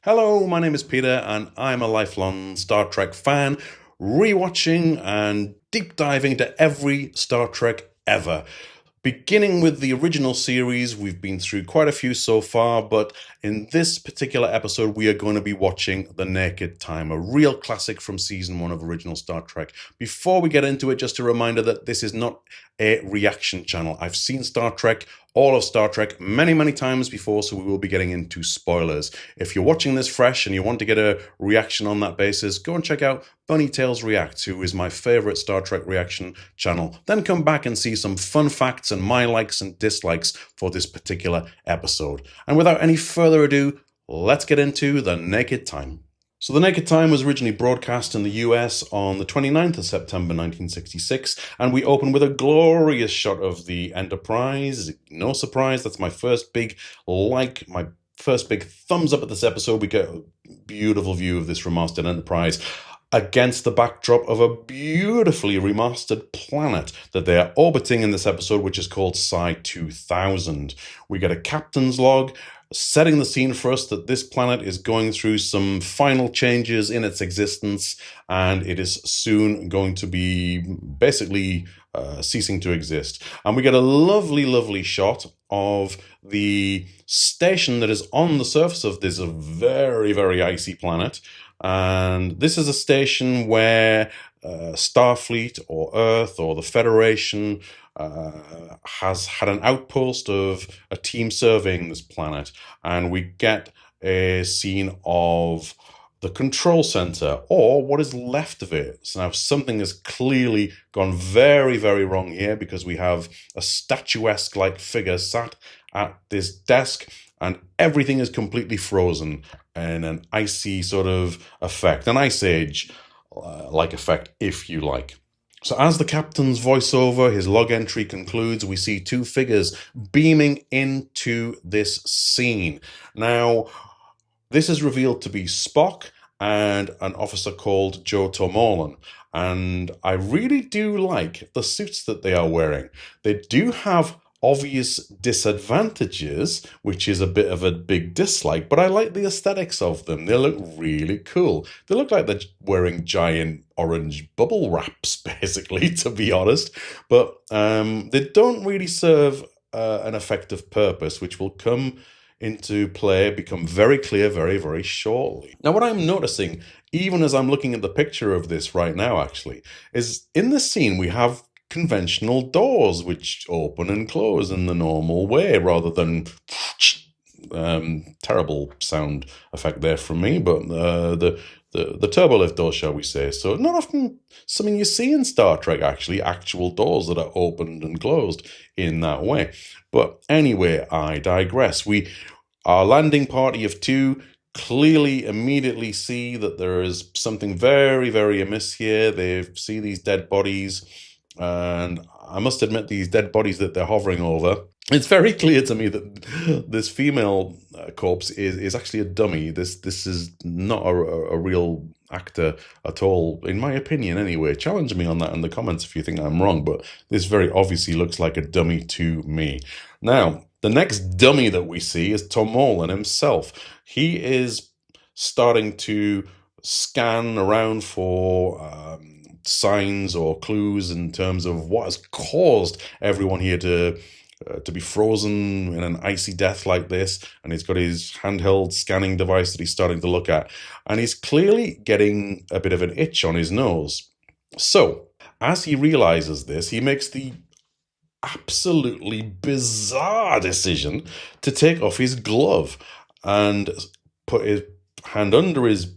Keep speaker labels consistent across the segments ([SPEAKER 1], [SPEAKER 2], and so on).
[SPEAKER 1] Hello, my name is Peter, and I'm a lifelong Star Trek fan, rewatching and deep diving into every Star Trek ever. Beginning with the original series, we've been through quite a few so far, but in this particular episode, we are going to be watching The Naked Time, a real classic from season 1 of original Star Trek. Before we get into it, just a reminder that this is not a reaction channel. I've seen Star Trek, all of Star Trek, many times before, so we will be getting into spoilers. If you're watching this fresh and you want to get a reaction on that basis, go and check out bunnytailsREACTS, who is my favorite Star Trek reaction channel. Then come back and see some fun facts and my likes and dislikes for this particular episode. And without any further ado, let's get into The Naked Time. So The Naked Time was originally broadcast in the US on the 29th of September 1966, and we open with a glorious shot of the Enterprise. No surprise, that's my first big like, my first big thumbs up at this episode. We get a beautiful view of this remastered Enterprise against the backdrop of a beautifully remastered planet that they are orbiting in this episode, which is called Psi 2000. We get a captain's log setting the scene for us that this planet is going through some final changes in its existence, and it is soon going to be basically ceasing to exist. And we get a lovely shot of the station that is on the surface of this very icy planet. And this is a station where Starfleet or Earth or the Federation has had an outpost of a team surveying this planet. And we get a scene of the control center, or what is left of it. So now something has clearly gone very wrong here, because we have a statuesque-like figure sat at this desk, and everything is completely frozen in an icy sort of effect, an ice age like effect, if you like. So as the captain's voiceover, his log entry concludes, we see two figures beaming into this scene. Now, this is revealed to be Spock and an officer called Joe Tormolen. And I really do like the suits that they are wearing. They do have obvious disadvantages, which is a bit of a big dislike, but I like the aesthetics of them. They look really cool. They look like they're wearing giant orange bubble wraps, basically, to be honest. But they don't really serve an effective purpose, which will come into play, become very clear very shortly. Now, what I'm noticing, even as I'm looking at the picture of this right now, actually, is in this scene we have conventional doors which open and close in the normal way, rather than terrible sound effect there from me, but the turbolift doors, shall we say. So not often something you see in Star Trek, actually, actual doors that are opened and closed in that way. But anyway, I digress. Our landing party of two clearly immediately see that there is something very amiss here. They see these dead bodies, and I must admit, these dead bodies that they're hovering over, it's very clear to me that this female corpse is actually a dummy. This is not a real actor at all, in my opinion anyway. Challenge me on that in the comments if you think I'm wrong, but this very obviously looks like a dummy to me. Now, the next dummy that we see is Tormolen himself. He is starting to scan around for signs or clues in terms of what has caused everyone here to be frozen in an icy death like this. And he's got his handheld scanning device that he's starting to look at, and he's clearly getting a bit of an itch on his nose. So as he realizes this, he makes the absolutely bizarre decision to take off his glove and put his hand under his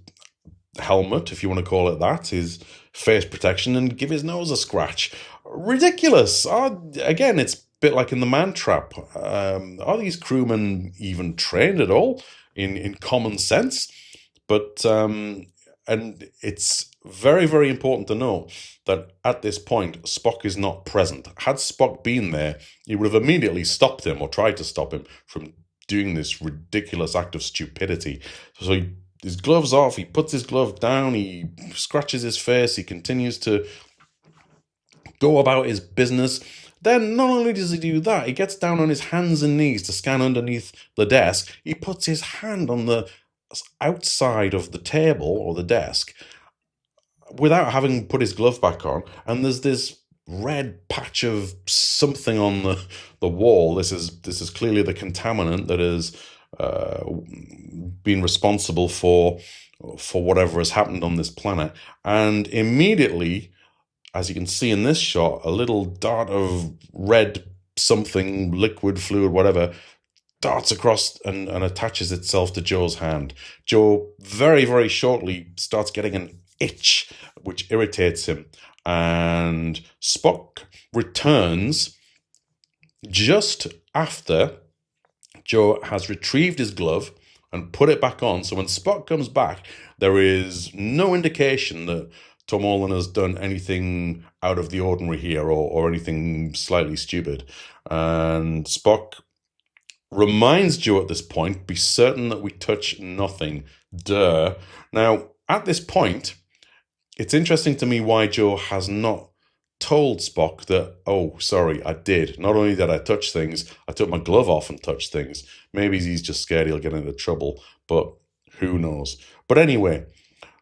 [SPEAKER 1] helmet, if you want to call it that, his face protection, and give his nose a scratch. Ridiculous. Again, it's a bit like in the Man Trap. Are these crewmen even trained at all in common sense? But and it's very important to know that at this point Spock is not present. Had Spock been there, he would have immediately stopped him, or tried to stop him from doing this ridiculous act of stupidity. So his glove's off, he puts his glove down, he scratches his face, he continues to go about his business. Then not only does he do that, he gets down on his hands and knees to scan underneath the desk. He puts his hand on the outside of the table or the desk without having put his glove back on, and there's this red patch of something on the wall. This is clearly the contaminant that has been responsible for whatever has happened on this planet. And immediately, as you can see in this shot, a little dart of red something, liquid, fluid, whatever, darts across and attaches itself to Joe's hand. Joe very, very shortly starts getting an itch, which irritates him. And Spock returns just after Joe has retrieved his glove and put it back on. So when Spock comes back, there is no indication that Tormolen has done anything out of the ordinary here or anything slightly stupid. And Spock reminds Joe at this point, be certain that we touch nothing. Duh. Now, at this point, it's interesting to me why Joe has not told Spock that, oh, sorry, I did. Not only did I touch things, I took my glove off and touched things. Maybe he's just scared he'll get into trouble, but who knows. But anyway,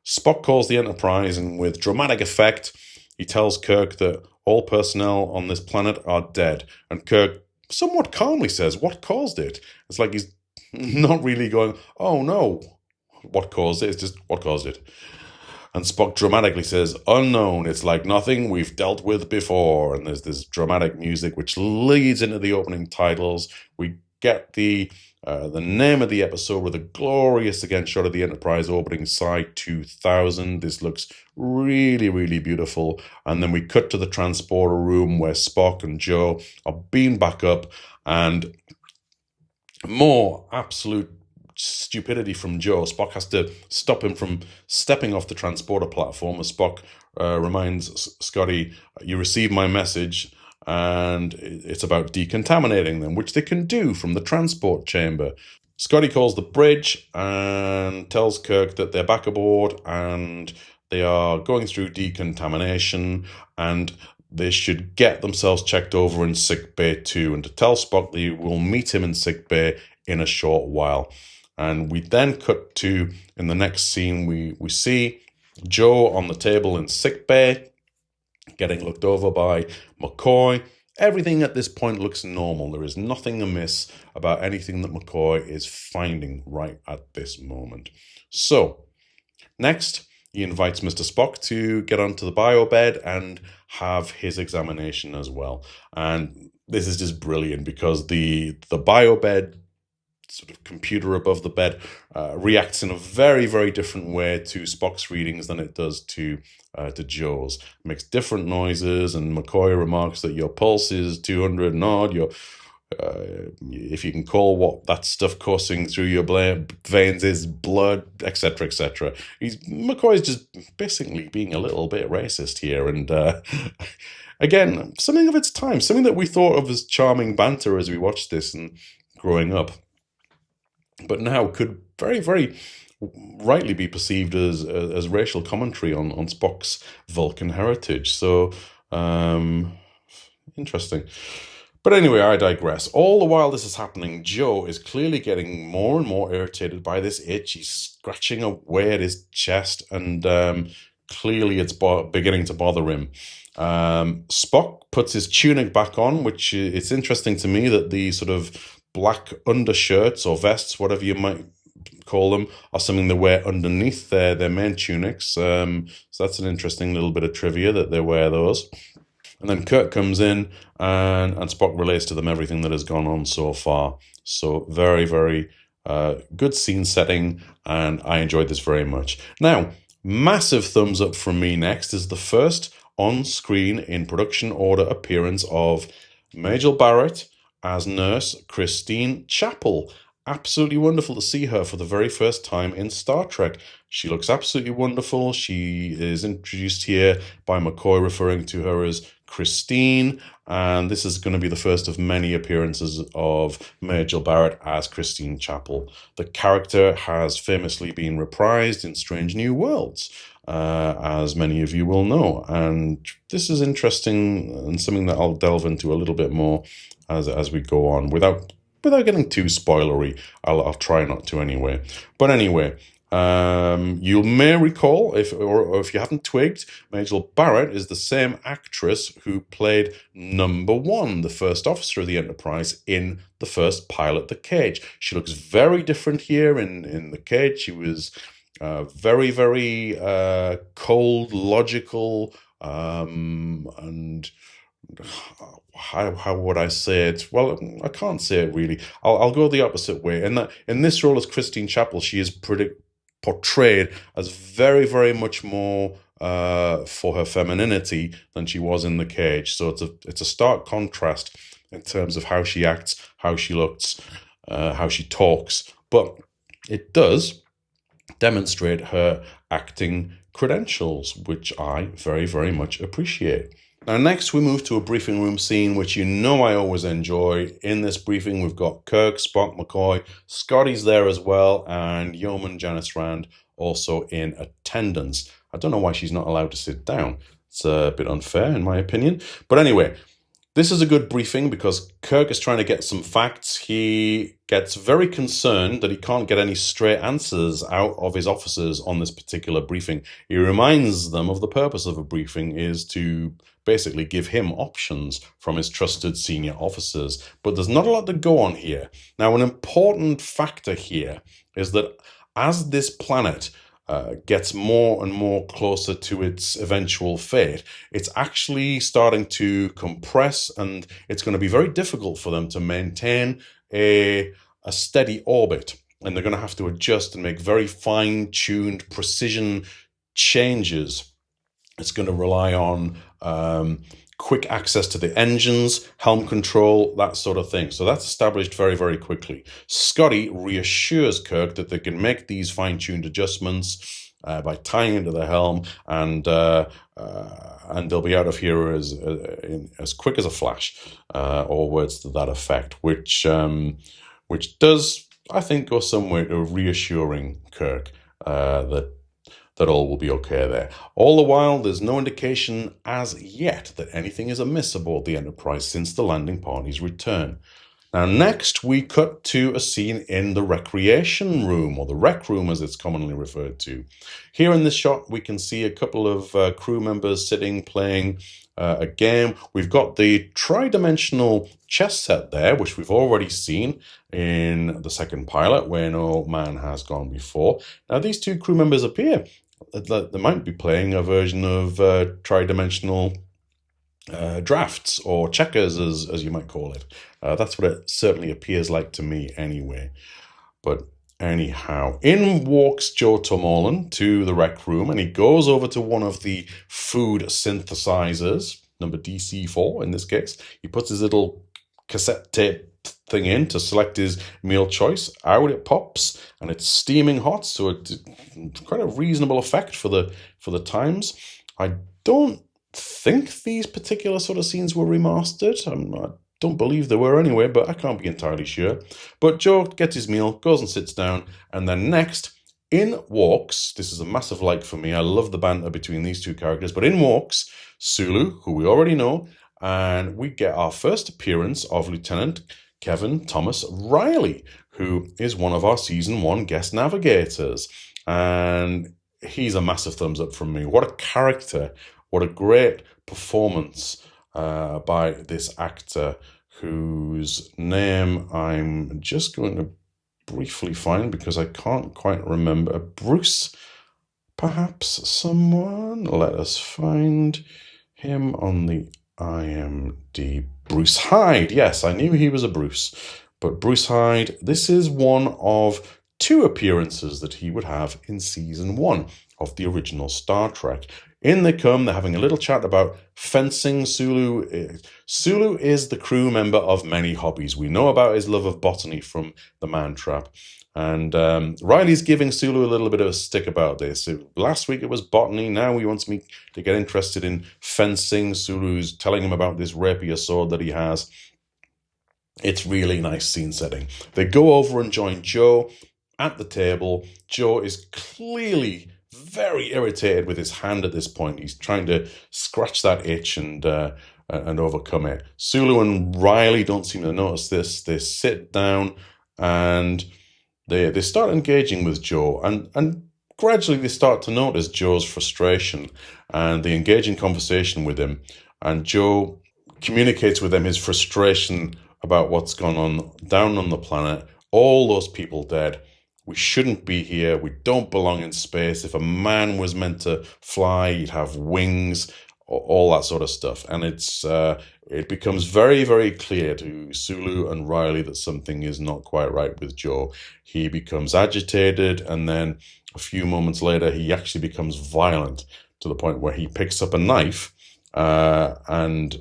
[SPEAKER 1] Spock calls the Enterprise, and with dramatic effect, he tells Kirk that all personnel on this planet are dead. And Kirk somewhat calmly says, what caused it? It's like he's not really going, oh no, what caused it? It's just, what caused it? And Spock dramatically says, unknown, it's like nothing we've dealt with before. And there's this dramatic music which leads into the opening titles. We get the name of the episode with a glorious, again, shot of the Enterprise orbiting Side 2000. This looks really, really beautiful. And then we cut to the transporter room where Spock and Joe are beamed back up, and more absolute stupidity from Joe. Spock has to stop him from stepping off the transporter platform, as Spock reminds Scotty, you received my message, and it's about decontaminating them, which they can do from the transport chamber. Scotty calls the bridge and tells Kirk that they're back aboard and they are going through decontamination, and they should get themselves checked over in sickbay too, and to tell Spock they will meet him in sickbay in a short while. And we then cut to, in the next scene, we see Joe on the table in sickbay, getting looked over by McCoy. Everything at this point looks normal. There is nothing amiss about anything that McCoy is finding right at this moment. So, next, he invites Mr. Spock to get onto the bio bed and have his examination as well. And this is just brilliant because the bio bed sort of computer above the bed reacts in a very, very different way to Spock's readings than it does to Joe's. It makes different noises, and McCoy remarks that your pulse is 200 and odd. Your if you can call what that stuff coursing through your veins is blood, etc., etc. McCoy's just basically being a little bit racist here, and again, something of its time, something that we thought of as charming banter as we watched this and growing up, but now could very, very rightly be perceived as racial commentary on Spock's Vulcan heritage. So, interesting. But anyway, I digress. All the while this is happening, Joe is clearly getting more and more irritated by this itch. He's scratching away at his chest, and clearly it's beginning to bother him. Spock puts his tunic back on, which it's interesting to me that the sort of black undershirts or vests, whatever you might call them, are something they wear underneath their main tunics. So that's an interesting little bit of trivia that they wear those. And then Kirk comes in and Spock relates to them everything that has gone on so far. So very, very good scene setting, and I enjoyed this very much. Now, massive thumbs up from me next is the first on-screen in production order appearance of Majel Barrett as Nurse Christine Chapel. Absolutely wonderful to see her for the very first time in Star Trek. She looks absolutely wonderful. She is introduced here by McCoy referring to her as Christine, and this is going to be the first of many appearances of Majel Barrett as Christine Chapel. The character has famously been reprised in Strange New Worlds, as many of you will know, and this is interesting and something that I'll delve into a little bit more as we go on. Without without getting too spoilery. I'll try not to anyway. But anyway, you may recall, if you haven't twigged, Majel Barrett is the same actress who played number 1, the first officer of the Enterprise, in the first pilot, The Cage. She looks very different here in The Cage. She was very, very cold, logical, and how would I say it? Well, I can't say it really. I'll go the opposite way. In this role as Christine Chapel, she is portrayed as very, very much more for her femininity than she was in The Cage. So it's a stark contrast in terms of how she acts, how she looks, how she talks. But it does demonstrate her acting credentials, which I very, very much appreciate. Now, next we move to a briefing room scene, which you know I always enjoy. In this briefing, we've got Kirk, Spock, McCoy, Scotty's there as well, and Yeoman Janice Rand also in attendance. I don't know why she's not allowed to sit down. It's a bit unfair, in my opinion. But anyway, this is a good briefing because Kirk is trying to get some facts. He gets very concerned that he can't get any straight answers out of his officers on this particular briefing. He reminds them of the purpose of a briefing is to basically give him options from his trusted senior officers. But there's not a lot to go on here. Now, an important factor here is that as this planet gets more and more closer to its eventual fate, it's actually starting to compress, and it's going to be very difficult for them to maintain a steady orbit. And they're going to have to adjust and make very fine-tuned precision changes. It's going to rely on quick access to the engines, helm control, that sort of thing. So that's established very, very quickly. Scotty reassures Kirk that they can make these fine-tuned adjustments by tying into the helm, and they'll be out of here as quick as a flash, or words to that effect, which does, I think, go some way to reassuring Kirk that all will be okay there. All the while, there's no indication as yet that anything is amiss aboard the Enterprise since the landing party's return. Now, next, we cut to a scene in the recreation room, or the rec room as it's commonly referred to. Here in this shot, we can see a couple of crew members sitting, playing a game. We've got the tri-dimensional chess set there, which we've already seen in the second pilot, where no man has gone before. Now, these two crew members appear. They might be playing a version of tri-dimensional drafts, or checkers, as you might call it. That's what it certainly appears like to me anyway. But anyhow, in walks Joe Tormolen to the rec room, and he goes over to one of the food synthesizers, number DC4 in this case. He puts his little cassette tape thing in to select his meal choice. Out it pops, and it's steaming hot, so it's quite a reasonable effect for the times. I don't think these particular sort of scenes were remastered. I don't believe they were anyway, but I can't be entirely sure. But Joe gets his meal, goes and sits down, and then next, in walks, this is a massive like for me, I love the banter between these two characters, but in walks Sulu, who we already know, and we get our first appearance of Lieutenant Kevin Thomas Riley, who is one of our Season 1 guest navigators. And he's a massive thumbs up from me. What a character. What a great performance by this actor, whose name I'm just going to briefly find because I can't quite remember. Bruce, perhaps someone? Let us find him on the IMDb. Bruce Hyde. Yes, I knew he was a Bruce. But Bruce Hyde, this is one of 2 appearances that he would have in Season 1 of the original Star Trek. In they come, they're having a little chat about fencing. Sulu is the crew member of many hobbies. We know about his love of botany from The Man Trap. And Riley's giving Sulu a little bit of a stick about this. Last week it was botany, now he wants me to get interested in fencing. Sulu's telling him about this rapier sword that he has. It's really nice scene setting. They go over and join Joe at the table. Joe is clearly very irritated with his hand at this point. He's trying to scratch that itch, and and overcome it. Sulu and Riley don't seem to notice this. They sit down and they start engaging with Joe, and gradually they start to notice Joe's frustration, and they engage in conversation with him, and Joe communicates with them his frustration about what's gone on down on the planet. All those people dead. We shouldn't be here. We don't belong in space. If a man was meant to fly, he'd have wings, all that sort of stuff. And it becomes very, very clear to Sulu and Riley that something is not quite right with Joe. He becomes agitated, and then a few moments later, he actually becomes violent to the point where he picks up a knife and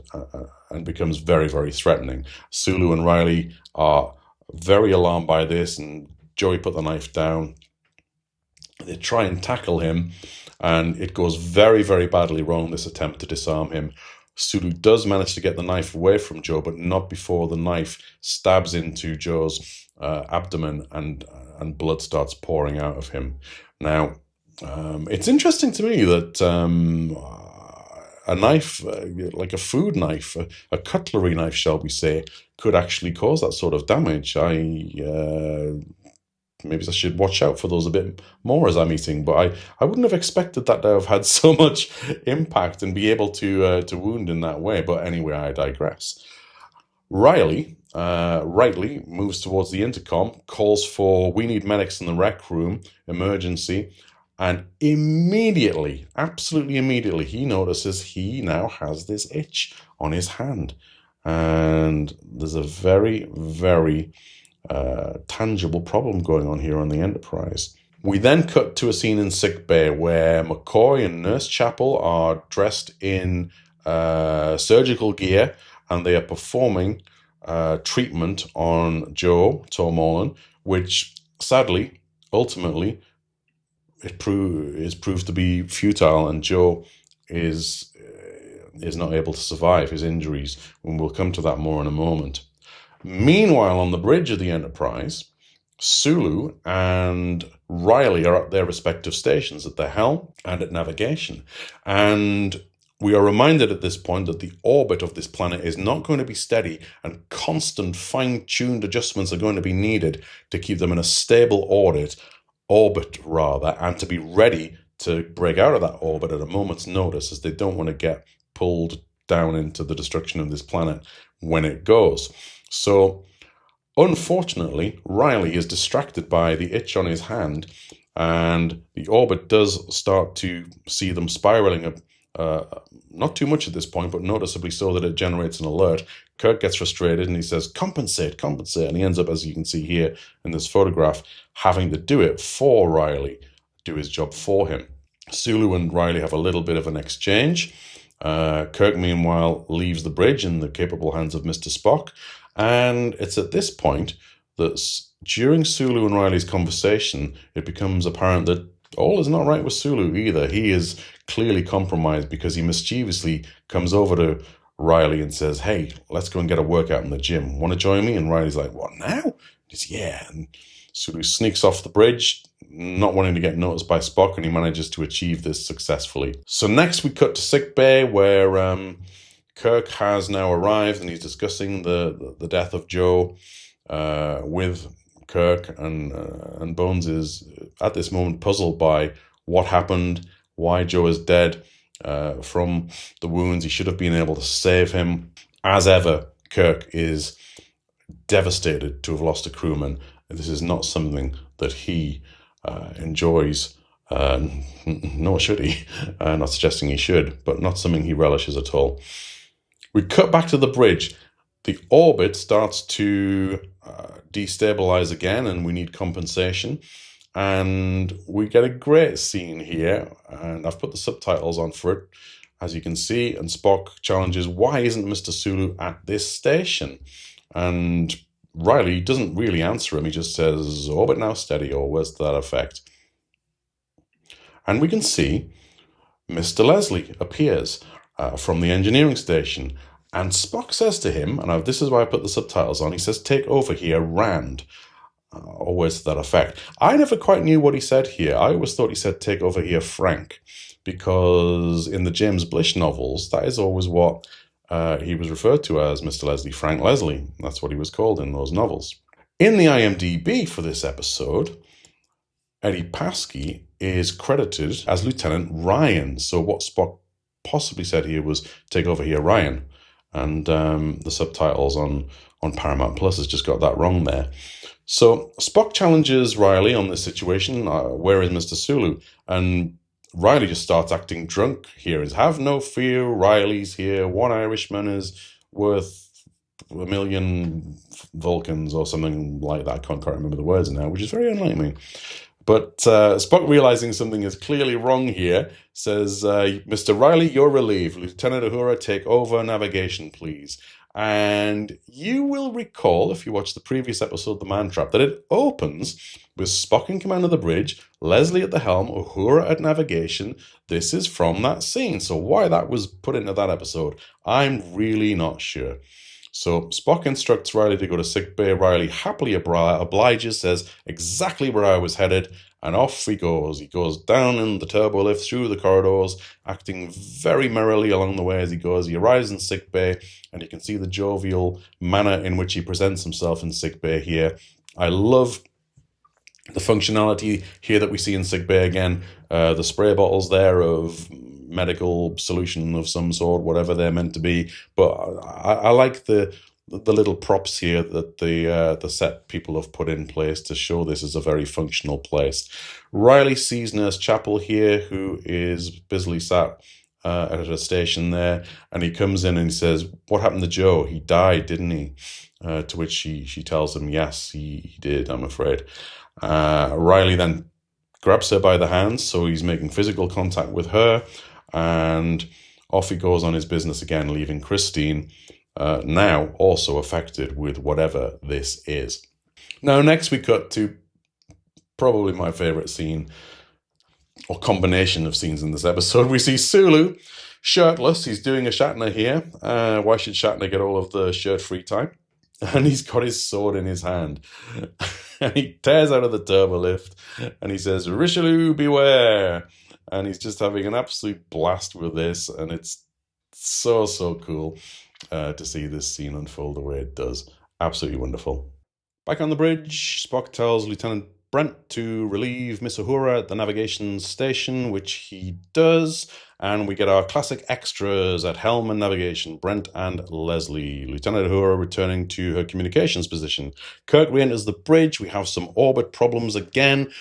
[SPEAKER 1] becomes very, very threatening. Sulu and Riley are very alarmed by this, and Joey put the knife down. They try and tackle him, and it goes very, very badly wrong, this attempt to disarm him. Sulu does manage to get the knife away from Joe, but not before the knife stabs into Joe's abdomen, and blood starts pouring out of him. Now, it's interesting to me that a knife, like a food knife, a cutlery knife, shall we say, could actually cause that sort of damage. Maybe I should watch out for those a bit more as I'm eating, but I wouldn't have expected that to have had so much impact and be able to wound in that way. But anyway, I digress. Riley rightly moves towards the intercom, calls for "We need medics in the rec room, emergency," and immediately, absolutely immediately, he notices he now has this itch on his hand, and there's a very, very tangible problem going on here on the Enterprise. We then cut to a scene in sickbay where McCoy and Nurse Chapel are dressed in surgical gear, and they are performing treatment on Joe Tormolen, which sadly, ultimately, is proved to be futile, and Joe is not able to survive his injuries, and we'll come to that more in a moment. Meanwhile, on the bridge of the Enterprise, Sulu and Riley are at their respective stations, at the helm and at navigation. And we are reminded at this point that the orbit of this planet is not going to be steady, and constant fine-tuned adjustments are going to be needed to keep them in a stable orbit, and to be ready to break out of that orbit at a moment's notice, as they don't want to get pulled down into the destruction of this planet when it goes. So, unfortunately, Riley is distracted by the itch on his hand, and the orbit does start to see them spiraling up, not too much at this point, but noticeably so that it generates an alert. Kirk gets frustrated and he says, compensate, and he ends up, as you can see here in this photograph, having to do it for Riley, do his job for him. Sulu and Riley have a little bit of an exchange. Kirk, meanwhile, leaves the bridge in the capable hands of Mr. Spock, and it's at this point that during Sulu and Riley's conversation, it becomes apparent that all is not right with Sulu either. He is clearly compromised, because he mischievously comes over to Riley and says, "Hey, let's go and get a workout in the gym. Want to join me?" And Riley's like, "What, now?" He says, "Yeah." And Sulu sneaks off the bridge, not wanting to get noticed by Spock, and he manages to achieve this successfully. So next we cut to sickbay, where Kirk has now arrived, and he's discussing the death of Joe with Kirk, and Bones is at this moment puzzled by what happened, why Joe is dead from the wounds. He should have been able to save him. As ever, Kirk is devastated to have lost a crewman. This is not something that he enjoys, nor should he. Not suggesting he should, but not something he relishes at all. We cut back to the bridge. The orbit starts to destabilize again, and we need compensation. And we get a great scene here, and I've put the subtitles on for it, as you can see. And Spock challenges, "Why isn't Mr. Sulu at this station?" And Riley doesn't really answer him. He just says, "Orbit now steady," or words to that effect. And we can see Mr. Leslie appears from the engineering station. And Spock says to him, and this is why I put the subtitles on, he says, "Take over here, Rand," or words to that effect. I never quite knew what he said here. I always thought he said, "Take over here, Frank," because in the James Blish novels, that is always what he was referred to as Mr. Leslie, Frank Leslie. That's what he was called in those novels. In the IMDb for this episode, Eddie Paskey is credited as Lieutenant Ryan. So what Spock possibly said here was, take over here, Ryan. And the subtitles on Paramount Plus has just got that wrong there. So Spock challenges Riley on this situation. Where is Mr. Sulu? And Riley just starts acting drunk here. Is have no fear, Riley's here. One Irishman is worth a million Vulcans or something like that. I can't quite remember the words now, which is very unlike me. But Spock, realizing something is clearly wrong here, says, Mr. Riley, you're relieved. Lieutenant Uhura, take over navigation, please. And you will recall, if you watch the previous episode, The Man Trap, that it opens with Spock in command of the bridge, Leslie at the helm, Uhura at navigation. This is from that scene. So why that was put into that episode, I'm really not sure. So Spock instructs Riley to go to sickbay. Riley happily obliges, says exactly where I was headed, and off he goes. He goes down in the turbo lift through the corridors, acting very merrily along the way as he goes. He arrives in sickbay, and you can see the jovial manner in which he presents himself in sickbay here. I love the functionality here that we see in sickbay again. The spray bottles there of medical solution of some sort, whatever they're meant to be. But I like the little props here that the set people have put in place to show this is a very functional place. Riley sees Nurse Chapel here, who is busily sat at a station there, and he comes in and he says, "What happened to Joe? He died, didn't he?" To which she tells him, "Yes, he did, I'm afraid." Riley then grabs her by the hands, so he's making physical contact with her, and off he goes on his business again, leaving Christine now also affected with whatever this is. Now, next we cut to probably my favorite scene, or combination of scenes in this episode. We see Sulu shirtless. He's doing a Shatner here. Why should Shatner get all of the shirt-free time? And he's got his sword in his hand. And he tears out of the turbo lift and he says, "Richelieu, beware." And he's just having an absolute blast with this. And it's so cool to see this scene unfold the way it does. Absolutely wonderful. Back on the bridge, Spock tells Lieutenant Brent to relieve Miss Uhura at the navigation station, which he does, and we get our classic extras at helm and navigation, Brent and Leslie. Lieutenant Uhura returning to her communications position. Kirk re-enters the bridge. We have some orbit problems again.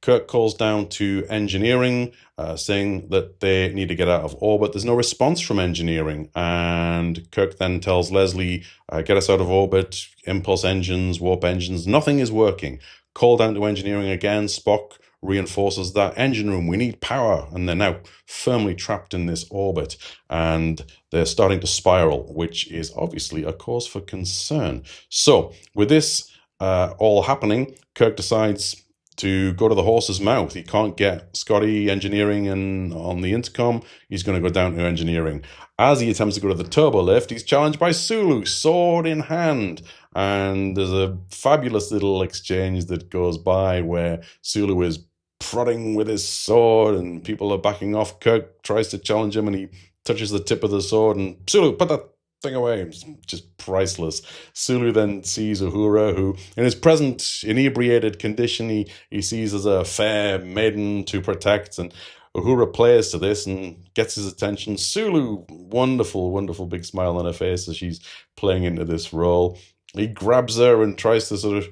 [SPEAKER 1] Kirk calls down to engineering, saying that they need to get out of orbit. There's no response from engineering, and Kirk then tells Leslie, get us out of orbit, impulse engines, warp engines, nothing is working. Call down to engineering again. Spock reinforces that engine room. We need power. And they're now firmly trapped in this orbit. And they're starting to spiral, which is obviously a cause for concern. So with this all happening, Kirk decides to go to the horse's mouth. He can't get Scotty engineering and on the intercom. He's going to go down to engineering. As he attempts to go to the turbo lift, he's challenged by Sulu, sword in hand. And there's a fabulous little exchange that goes by where Sulu is prodding with his sword and people are backing off. Kirk tries to challenge him and he touches the tip of the sword and Sulu, put that thing away. It's just priceless. Sulu then sees Uhura, who in his present inebriated condition he sees as a fair maiden to protect, and Uhura plays to this and gets his attention. Sulu, wonderful big smile on her face as she's playing into this role. He grabs her and tries to sort of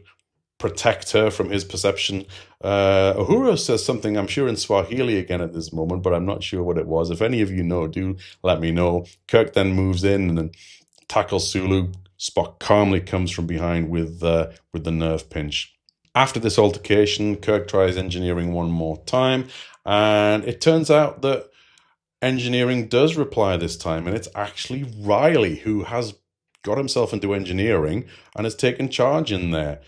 [SPEAKER 1] protect her from his perception. Uhura says something, I'm sure in Swahili again at this moment, but I'm not sure what it was. If any of you know, do let me know. Kirk then moves in and then tackles Sulu. Spock calmly comes from behind with the nerve pinch. After this altercation, Kirk tries engineering one more time, and it turns out that engineering does reply this time, and it's actually Riley who has got himself into engineering and has taken charge in there.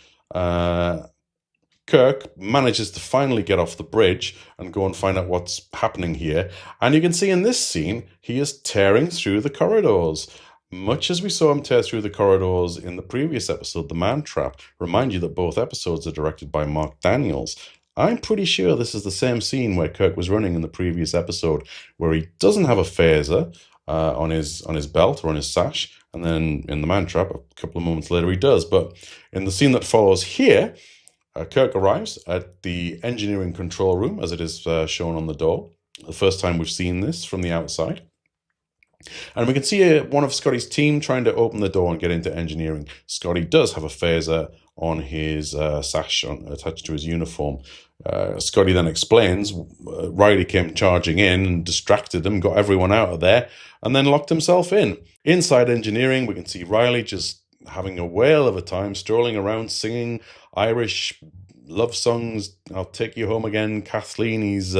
[SPEAKER 1] Kirk manages to finally get off the bridge and go and find out what's happening here. And you can see in this scene, he is tearing through the corridors, much as we saw him tear through the corridors in the previous episode, The Man Trap. Remind you that both episodes are directed by Mark Daniels. I'm pretty sure this is the same scene where Kirk was running in the previous episode, where he doesn't have a phaser, on his belt or on his sash, and then in the man trap a couple of moments later he does. But in the scene that follows here, Kirk arrives at the engineering control room, as it is shown on the door. The first time we've seen this from the outside. And we can see one of Scotty's team trying to open the door and get into engineering. Scotty does have a phaser on his sash attached to his uniform. Scotty then explains Riley came charging in and distracted them, got everyone out of there, and then locked himself in. Inside engineering, we can see Riley just having a whale of a time, strolling around singing Irish love songs. I'll take you home again, Kathleen. He's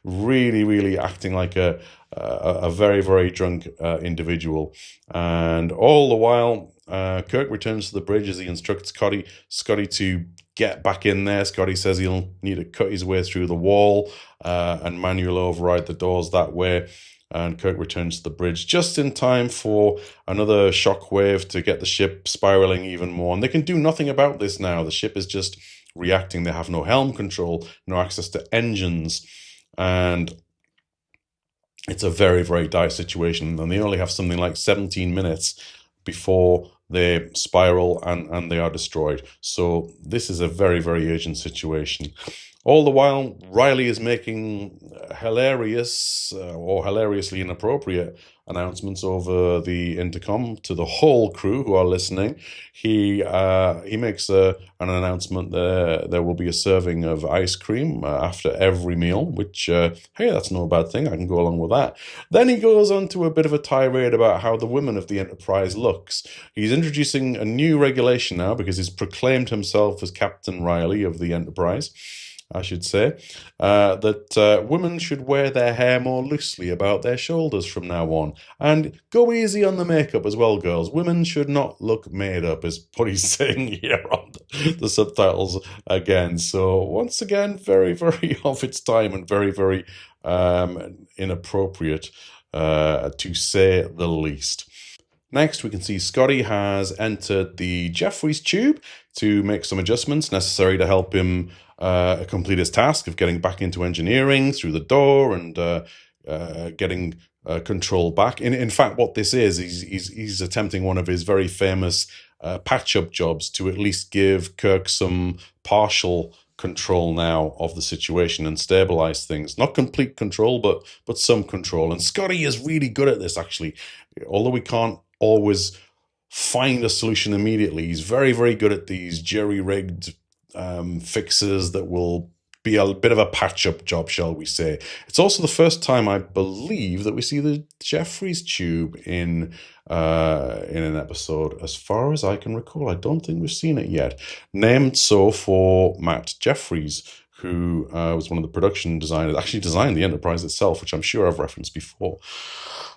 [SPEAKER 1] really, really acting like a very, very drunk individual. And all the while, Kirk returns to the bridge as he instructs Scotty to get back in there. Scotty says he'll need to cut his way through the wall and manually override the doors that way. And Kirk returns to the bridge just in time for another shockwave to get the ship spiraling even more. And they can do nothing about this now. The ship is just reacting. They have no helm control, no access to engines. And it's a very, very dire situation. And they only have something like 17 minutes before they spiral and they are destroyed. So this is a very, very urgent situation. All the while, Riley is making hilarious or hilariously inappropriate announcements over the intercom to the whole crew who are listening. He makes an announcement that there will be a serving of ice cream after every meal, which, hey, that's no bad thing. I can go along with that. Then he goes on to a bit of a tirade about how the women of the Enterprise looks. He's introducing a new regulation now because he's proclaimed himself as Captain Riley of the Enterprise, I should say, that women should wear their hair more loosely about their shoulders from now on. And go easy on the makeup as well, girls. Women should not look made up, is what he's saying here on the subtitles again. So once again, very, very of its time and very, very inappropriate, to say the least. Next, we can see Scotty has entered the Jeffries tube to make some adjustments necessary to help him complete his task of getting back into engineering through the door and getting control back. In fact, what this is, he's attempting one of his very famous patch-up jobs to at least give Kirk some partial control now of the situation and stabilize things. Not complete control, but some control. And Scotty is really good at this, actually. Although we can't always find a solution immediately, he's very, very good at these jerry-rigged fixes that will be a bit of a patch-up job, shall we say. It's also the first time, I believe, that we see the Jeffries tube in an episode, as far as I can recall. I don't think we've seen it yet. Named so for Matt Jeffries, who was one of the production designers, actually designed the Enterprise itself, which I'm sure I've referenced before.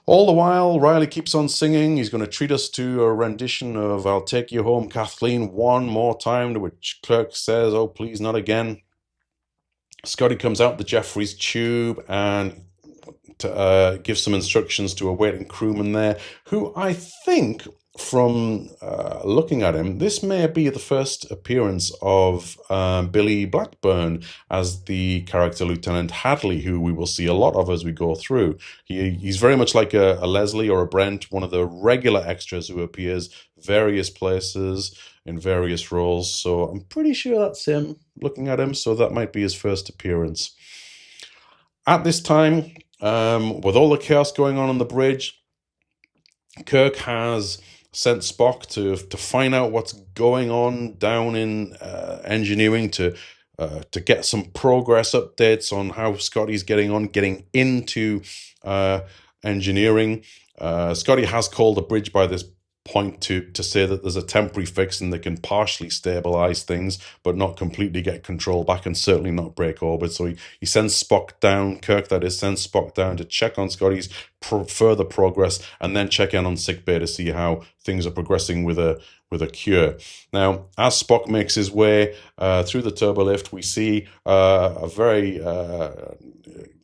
[SPEAKER 1] All the while, Riley keeps on singing. He's going to treat us to a rendition of I'll Take You Home, Kathleen, one more time, to which Kirk says, oh, please, not again. Scotty comes out the Jeffries tube and gives some instructions to a waiting crewman there, who I think, from looking at him, this may be the first appearance of Billy Blackburn as the character Lieutenant Hadley, who we will see a lot of as we go through. He's very much like a Leslie or a Brent, one of the regular extras who appears various places in various roles. So I'm pretty sure that's him, looking at him, so that might be his first appearance. At this time, with all the chaos going on the bridge, Kirk has sent Spock to find out what's going on down in engineering, to get some progress updates on how Scotty's getting into engineering. Scotty has called a bridge by this point to say that there's a temporary fix and they can partially stabilize things but not completely get control back and certainly not break orbit. So he sends Spock down, Kirk that is, sends Spock down to check on Scotty's further progress and then check in on sickbay to see how things are progressing with a cure. Now, as Spock makes his way through the turbolift, we see a very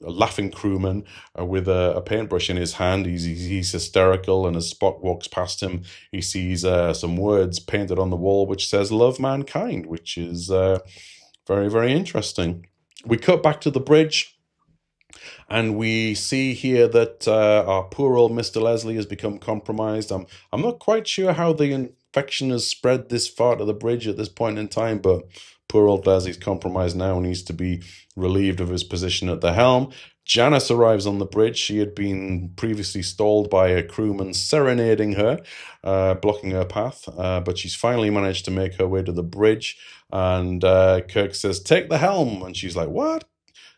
[SPEAKER 1] laughing crewman with a paintbrush in his hand. He's hysterical, and as Spock walks past him, he sees some words painted on the wall which says "Love Mankind," which is very, very interesting. We cut back to the bridge. And we see here that our poor old Mr. Leslie has become compromised. I'm not quite sure how the infection has spread this far to the bridge at this point in time, but poor old Leslie's compromised now and needs to be relieved of his position at the helm. Janice arrives on the bridge. She had been previously stalled by a crewman serenading her, blocking her path, but she's finally managed to make her way to the bridge. And Kirk says, "Take the helm." And she's like, "What?"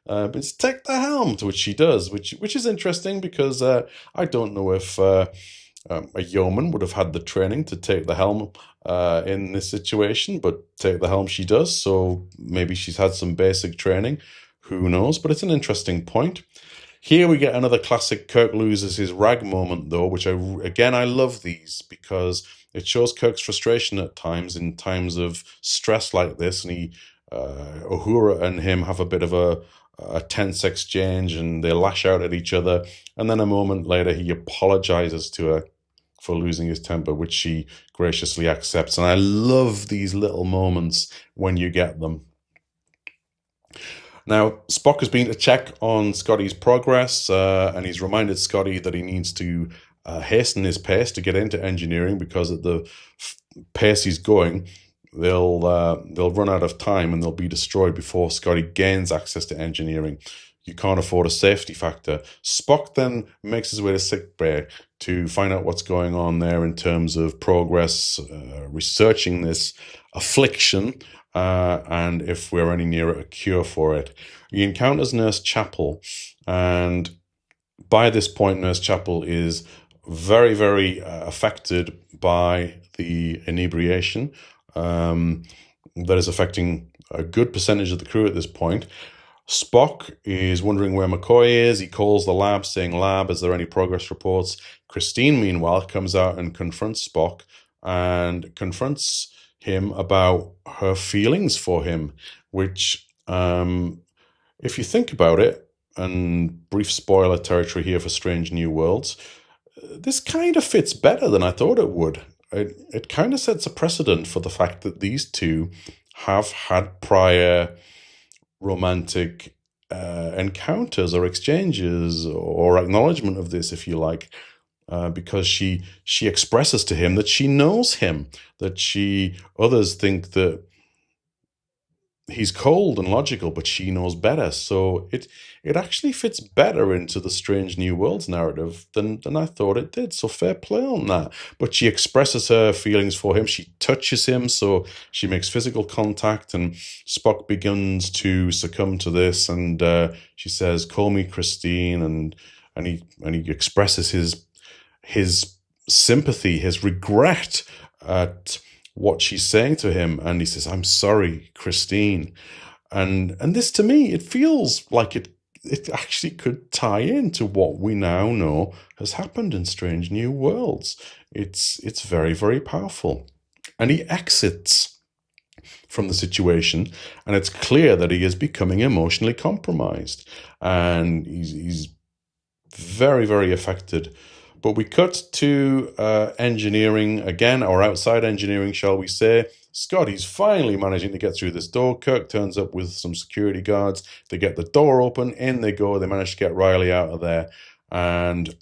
[SPEAKER 1] It's take the helm, to which she does, which is interesting because I don't know if a yeoman would have had the training to take the helm in this situation, but take the helm she does. So maybe she's had some basic training. Who knows? But it's an interesting point. Here we get another classic Kirk loses his rag moment, though, which I love these because it shows Kirk's frustration at times in times of stress like this, and Uhura and him have a bit of a tense exchange and they lash out at each other, and then a moment later he apologizes to her for losing his temper, which she graciously accepts. And I love these little moments when you get them. Now, Spock has been to check on Scotty's progress, and he's reminded Scotty that he needs to hasten his pace to get into engineering, because at the pace he's going, they'll run out of time and they'll be destroyed before Scotty gains access to engineering. You can't afford a safety factor. Spock then makes his way to sickbay to find out what's going on there in terms of progress, researching this affliction, and if we're any nearer a cure for it. He encounters Nurse Chapel, and by this point, Nurse Chapel is very, very affected by the inebriation that is affecting a good percentage of the crew at this point. Spock is wondering where McCoy is. He calls the lab saying, "Lab, is there any progress reports?" Christine, meanwhile, comes out and confronts Spock and confronts him about her feelings for him, which, if you think about it, and brief spoiler territory here for Strange New Worlds, this kind of fits better than I thought it would. It kind of sets a precedent for the fact that these two have had prior romantic encounters or exchanges or acknowledgement of this, if you like, because she expresses to him that she knows him, that others think that he's cold and logical, but she knows better. So it actually fits better into the Strange New Worlds narrative than I thought it did. So fair play on that. But she expresses her feelings for him. She touches him, so she makes physical contact, and Spock begins to succumb to this. And she says, "Call me Christine," and he expresses his sympathy, his regret at what she's saying to him, and he says, "I'm sorry, Christine." And this, to me, it feels like it actually could tie into what we now know has happened in Strange New Worlds. It's very, very powerful. And he exits from the situation, and it's clear that he is becoming emotionally compromised, and he's very, very affected. But we cut to engineering again, or outside engineering, shall we say. Scotty's finally managing to get through this door. Kirk turns up with some security guards. They get the door open, in they go. They manage to get Riley out of there. And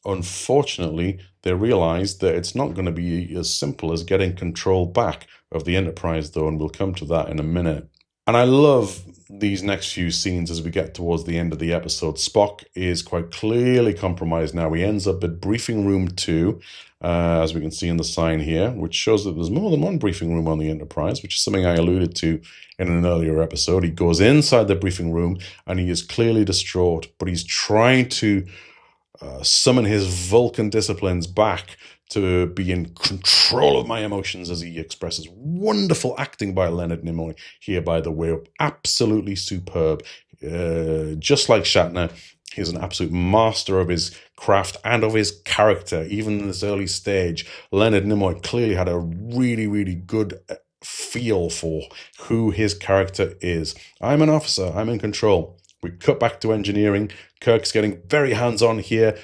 [SPEAKER 1] unfortunately, they realize that it's not going to be as simple as getting control back of the Enterprise, though, and we'll come to that in a minute. And I love these next few scenes as we get towards the end of the episode. Spock is quite clearly compromised now. He ends up at briefing room 2, as we can see in the sign here, which shows that there's more than one briefing room on the Enterprise, which is something I alluded to in an earlier episode. He goes inside the briefing room and he is clearly distraught, but he's trying to summon his Vulcan disciplines back to be in control of my emotions, as he expresses. Wonderful acting by Leonard Nimoy here, by the way. Absolutely superb. Just like Shatner, he's an absolute master of his craft and of his character. Even in this early stage, Leonard Nimoy clearly had a really, really good feel for who his character is. I'm an officer. I'm in control. We cut back to engineering. Kirk's getting very hands-on here.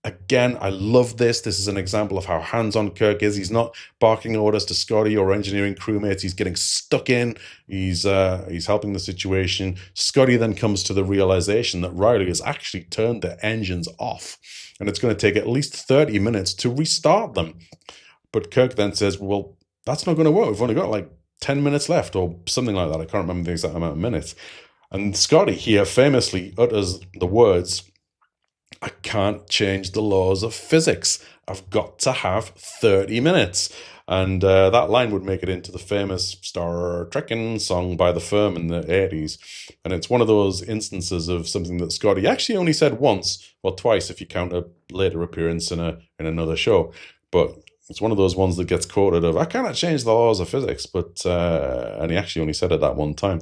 [SPEAKER 1] Again, I love this. This is an example of how hands-on Kirk is. He's not barking orders to Scotty or engineering crewmates. He's getting stuck in. He's helping the situation. Scotty then comes to the realization that Riley has actually turned the engines off, and it's going to take at least 30 minutes to restart them. But Kirk then says, well, that's not going to work. We've only got like 10 minutes left or something like that. I can't remember the exact amount of minutes. And Scotty here famously utters the words, I can't change the laws of physics. I've got to have 30 minutes. And that line would make it into the famous Star Trekking song by The Firm in the 80s. And it's one of those instances of something that Scotty actually only said once, or twice if you count a later appearance in another show. But it's one of those ones that gets quoted of, I cannot change the laws of physics, but and he actually only said it that one time.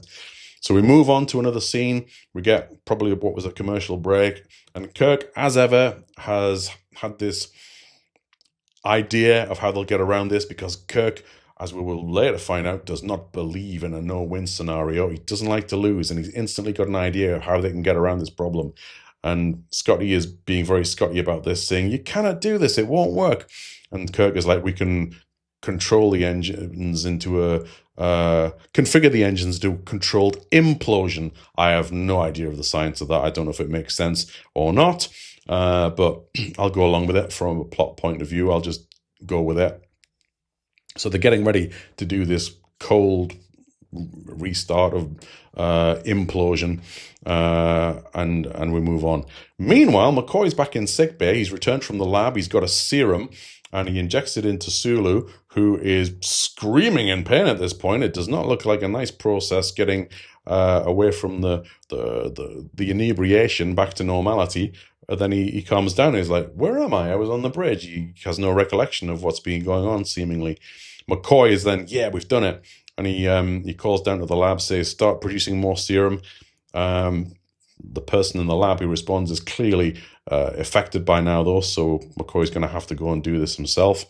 [SPEAKER 1] So we move on to another scene. We get probably what was a commercial break. And Kirk, as ever, has had this idea of how they'll get around this, because Kirk, as we will later find out, does not believe in a no-win scenario. He doesn't like to lose, and he's instantly got an idea of how they can get around this problem. And Scotty is being very Scotty about this, saying, you cannot do this, it won't work. And Kirk is like, we can control the engines into configure the engines to controlled implosion. I have no idea of the science of that. I don't know if it makes sense or not, but I'll go along with it from a plot point of view. I'll just go with it. So they're getting ready to do this cold restart of implosion, and we move on. Meanwhile, McCoy's back in sickbay. He's returned from the lab. He's got a serum, and he injects it into Sulu, who is screaming in pain at this point. It does not look like a nice process getting away from the inebriation back to normality. Then he calms down and he's like, where am I? I was on the bridge. He has no recollection of what's been going on, seemingly. McCoy is then, yeah, we've done it. And he calls down to the lab, says, start producing more serum. The person in the lab who responds is clearly affected by now, though, so McCoy's going to have to go and do this himself.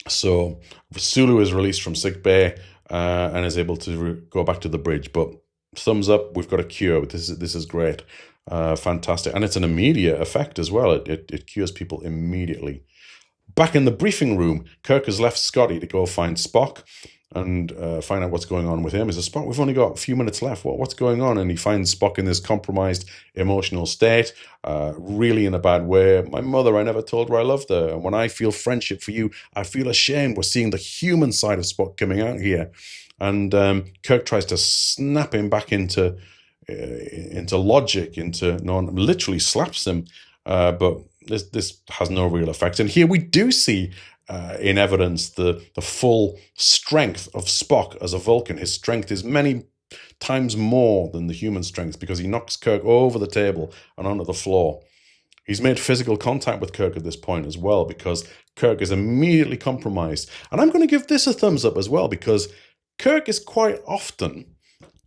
[SPEAKER 1] So Sulu is released from sickbay and is able to go back to the bridge. But thumbs up, we've got a cure. This is great. Fantastic. And it's an immediate effect as well. It cures people immediately. Back in the briefing room, Kirk has left Scotty to go find Spock and find out what's going on with him. He says, Spock, we've only got a few minutes left. What's going on? And he finds Spock in this compromised emotional state, really in a bad way. My mother, I never told her I loved her. And when I feel friendship for you, I feel ashamed. We're seeing the human side of Spock coming out here. And Kirk tries to snap him back into logic, literally slaps him. But this has no real effect. And here we do see in evidence the full strength of Spock as a Vulcan. His strength is many times more than the human strength, because he knocks Kirk over the table and onto the floor. He's made physical contact with Kirk at this point as well, because Kirk is immediately compromised. And I'm going to give this a thumbs up as well, because Kirk is quite often,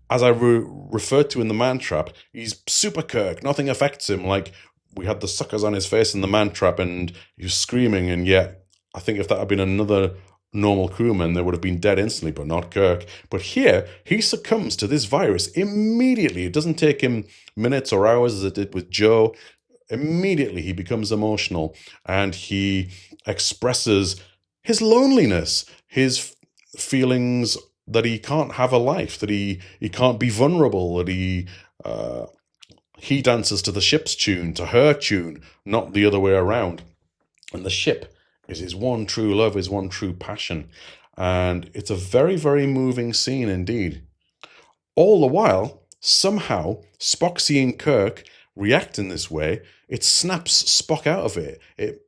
[SPEAKER 1] as I referred to in the Man Trap, he's super Kirk. Nothing affects him. Like, we had the suckers on his face in the Man Trap and he was screaming, and yet I think if that had been another normal crewman, they would have been dead instantly, but not Kirk. But here, he succumbs to this virus immediately. It doesn't take him minutes or hours as it did with Joe. Immediately, he becomes emotional and he expresses his loneliness, his feelings that he can't have a life, that he can't be vulnerable, that he dances to the ship's tune, to her tune, not the other way around. And the ship is his one true love, his one true passion. And it's a very, very moving scene indeed. All the while, somehow, Spock seeing Kirk react in this way, it snaps Spock out of it.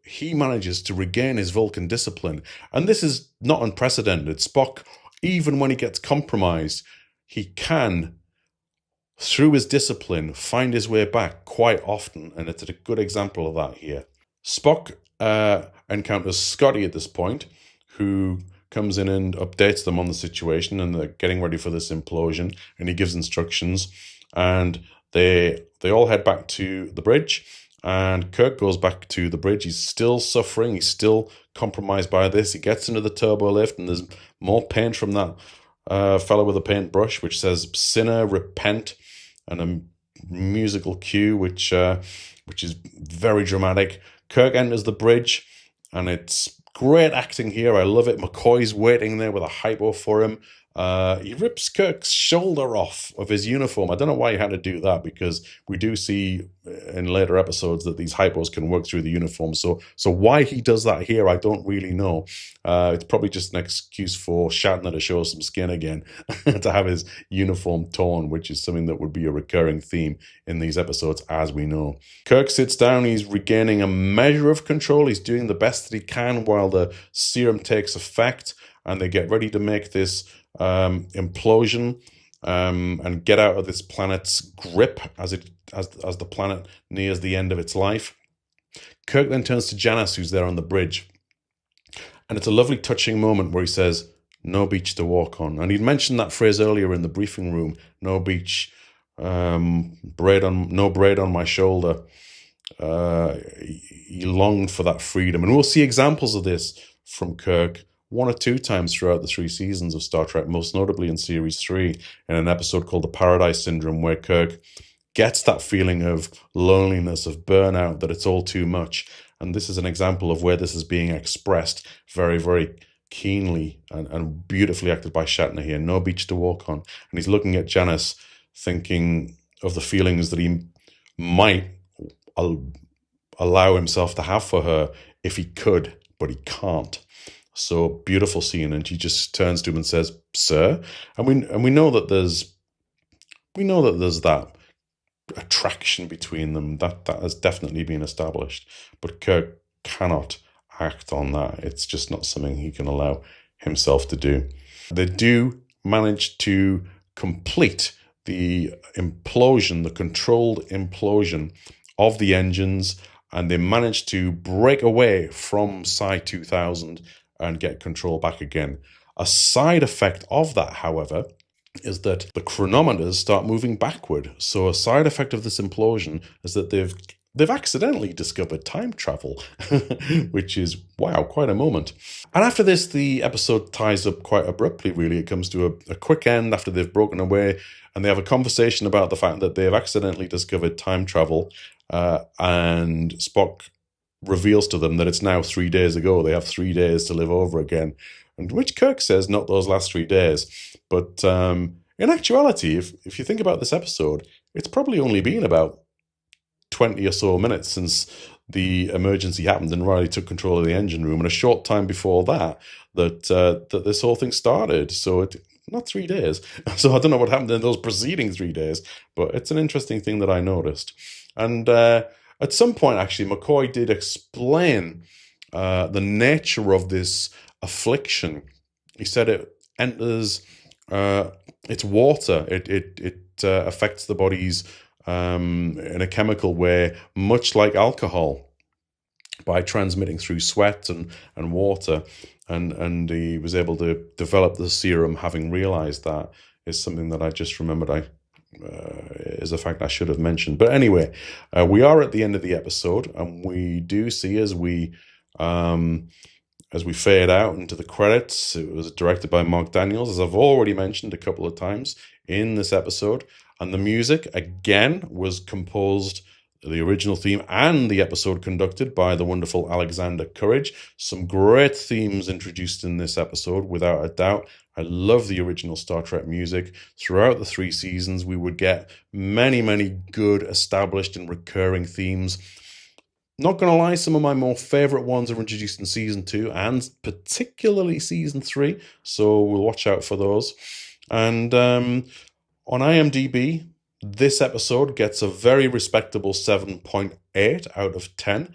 [SPEAKER 1] He manages to regain his Vulcan discipline. And this is not unprecedented. Spock, even when he gets compromised, he can, through his discipline, find his way back quite often, and it's a good example of that here. Spock encounters Scotty at this point, who comes in and updates them on the situation, and they're getting ready for this implosion, and he gives instructions, and they all head back to the bridge, and Kirk goes back to the bridge. He's still suffering, he's still compromised by this. He gets into the turbo lift, and there's more paint from that fellow with a paintbrush, which says, "Sinner, repent." And musical cue, which is very dramatic. Kirk enters the bridge, and it's great acting here. I love it. McCoy's waiting there with a hypo for him. He rips Kirk's shoulder off of his uniform. I don't know why he had to do that, because we do see in later episodes that these hypos can work through the uniform. So why he does that here, I don't really know. It's probably just an excuse for Shatner to show some skin again, to have his uniform torn, which is something that would be a recurring theme in these episodes, as we know. Kirk sits down. He's regaining a measure of control. He's doing the best that he can while the serum takes effect, and they get ready to make this implosion and get out of this planet's grip as the planet nears the end of its life. Kirk then turns to Janice, who's there on the bridge, and it's a lovely touching moment where he says, "No beach to walk on." And he'd mentioned that phrase earlier in the briefing room, "No beach, no braid on my shoulder." He longed for that freedom, and we'll see examples of this from Kirk one or two times throughout the 3 seasons of Star Trek, most notably in Series 3, in an episode called The Paradise Syndrome, where Kirk gets that feeling of loneliness, of burnout, that it's all too much. And this is an example of where this is being expressed very, very keenly and beautifully acted by Shatner here. No beach to walk on. And he's looking at Janice, thinking of the feelings that he might allow himself to have for her if he could, but he can't. So beautiful scene, and she just turns to him and says, "Sir," and we know that there's that attraction between them that has definitely been established, but Kirk cannot act on that. It's just not something he can allow himself to do. They do manage to complete the implosion, the controlled implosion of the engines, and they manage to break away from Psi 2000 and get control back again. A side effect of that, however, is that the chronometers start moving backward. So a side effect of this implosion is that they've accidentally discovered time travel, which is, wow, quite a moment. And after this, the episode ties up quite abruptly, really. It comes to a quick end after they've broken away, and they have a conversation about the fact that they have accidentally discovered time travel, and Spock reveals to them that it's now 3 days ago. They have 3 days to live over again, and which Kirk says not those last 3 days. But in actuality, if you think about this episode, it's probably only been about 20 or so minutes since the emergency happened and Riley took control of the engine room, and a short time before that this whole thing started. So not 3 days. So I don't know what happened in those preceding 3 days, but it's an interesting thing that I noticed. And at some point, actually, McCoy did explain the nature of this affliction. He said it enters, it's water. It affects the body's in a chemical way, much like alcohol, by transmitting through sweat and water. And he was able to develop the serum, having realized that. Is something that I just remembered is a fact I should have mentioned. But anyway, we are at the end of the episode, and we do see as we fade out into the credits, it was directed by Mark Daniels, as I've already mentioned a couple of times in this episode. And the music, again, was composed, the original theme and the episode conducted by the wonderful Alexander Courage. Some great themes introduced in this episode, without a doubt. I love the original Star Trek music. Throughout the 3 seasons, we would get many, many good, established and recurring themes. Not going to lie, some of my more favourite ones are introduced in Season 2 and particularly Season 3, so we'll watch out for those. And on IMDb, this episode gets a very respectable 7.8 out of 10.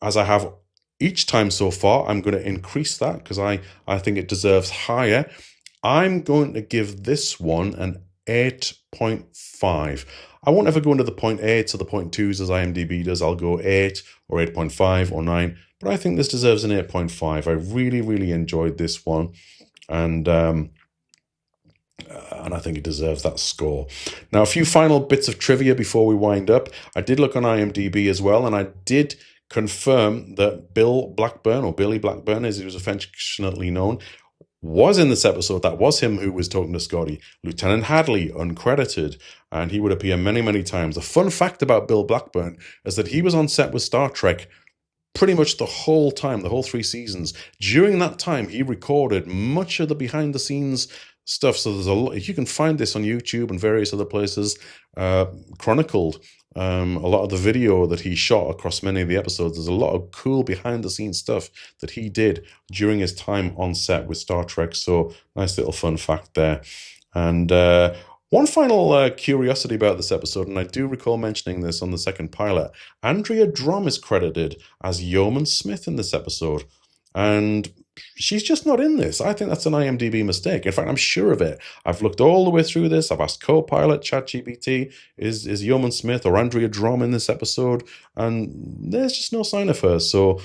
[SPEAKER 1] As I have each time so far, I'm going to increase that because I think it deserves higher. I'm going to give this one an 8.5. I won't ever go into the 0.8s or the 0.2s as IMDb does. I'll go 8 or 8.5 or 9, but I think this deserves an 8.5. I really, really enjoyed this one, and I think it deserves that score. Now, a few final bits of trivia before we wind up. I did look on IMDb as well, and I did confirm that Billy Blackburn, as he was affectionately known, was in this episode. That was him who was talking to Scotty. Lieutenant Hadley, uncredited, and he would appear many, many times. A fun fact about Bill Blackburn is that he was on set with Star Trek pretty much the whole time, the whole 3 seasons. During that time, he recorded much of the behind-the-scenes stuff. So there's a lot. You can find this on YouTube and various other places, chronicled. A lot of the video that he shot across many of the episodes. There's a lot of cool behind-the-scenes stuff that he did during his time on set with Star Trek. So nice little fun fact there. And one final curiosity about this episode, and I do recall mentioning this on the second pilot, Andrea Drom is credited as Yeoman Smith in this episode. And she's just not in this. I think that's an IMDb mistake. In fact, I'm sure of it. I've looked all the way through this. I've asked co-pilot ChatGPT, is Yeoman Smith or Andrea Drom in this episode? And there's just no sign of her. So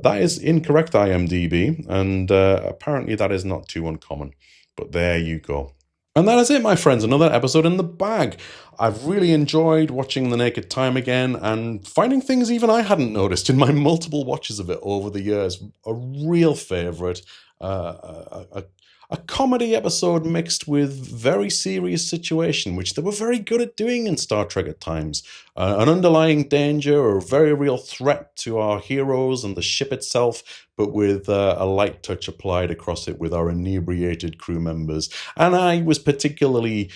[SPEAKER 1] that is incorrect IMDb, and apparently that is not too uncommon. But there you go. And that is it, my friends. Another episode in the bag. I've really enjoyed watching The Naked Time again and finding things even I hadn't noticed in my multiple watches of it over the years. A real favourite. A comedy episode mixed with very serious situation, which they were very good at doing in Star Trek at times. An underlying danger or a very real threat to our heroes and the ship itself, but with a light touch applied across it with our inebriated crew members. And I was particularly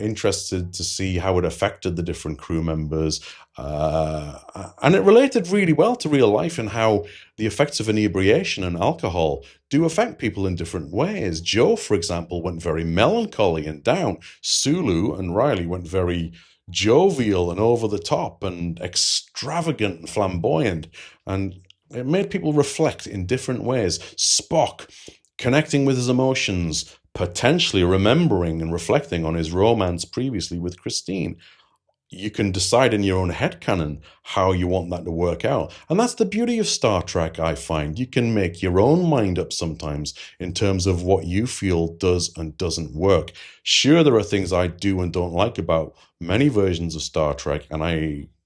[SPEAKER 1] interested to see how it affected the different crew members. And it related really well to real life and how the effects of inebriation and alcohol do affect people in different ways. Joe, for example, went very melancholy and down. Sulu and Riley went very jovial and over the top and extravagant and flamboyant. And it made people reflect in different ways. Spock connecting with his emotions, potentially remembering and reflecting on his romance previously with Christine. You can decide in your own headcanon how you want that to work out. And that's the beauty of Star Trek, I find. You can make your own mind up sometimes in terms of what you feel does and doesn't work. Sure, there are things I do and don't like about many versions of Star Trek, and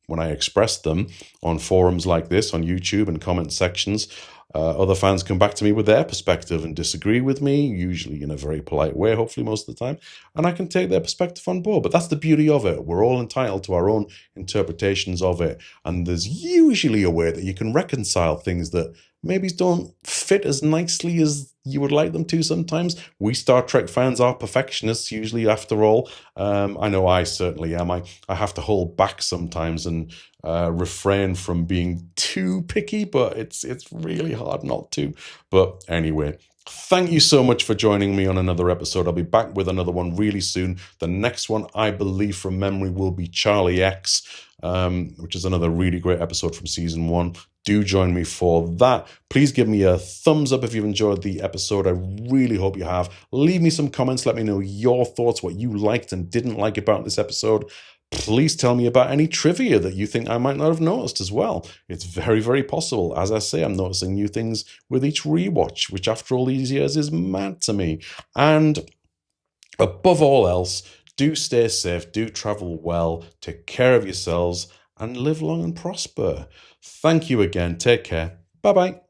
[SPEAKER 1] when I express them on forums like this, on YouTube and comment sections, other fans come back to me with their perspective and disagree with me, usually in a very polite way, hopefully most of the time, and I can take their perspective on board. But that's the beauty of it. We're all entitled to our own interpretations of it, and there's usually a way that you can reconcile things that maybe don't fit as nicely as you would like them to sometimes. We Star Trek fans are perfectionists, usually, after all. I know I certainly am. I have to hold back sometimes and refrain from being too picky, but it's really hard not to. But anyway, thank you so much for joining me on another episode. I'll be back with another one really soon. The next one, I believe from memory, will be Charlie X, which is another really great episode from season 1. Do join me for that. Please give me a thumbs up if you've enjoyed the episode. I really hope you have. Leave me some comments. Let me know your thoughts, what you liked and didn't like about this episode. Please tell me about any trivia that you think I might not have noticed as well. It's very, very possible. As I say, I'm noticing new things with each rewatch, which after all these years is mad to me. And above all else, do stay safe, do travel well, take care of yourselves, and live long and prosper. Thank you again. Take care. Bye-bye.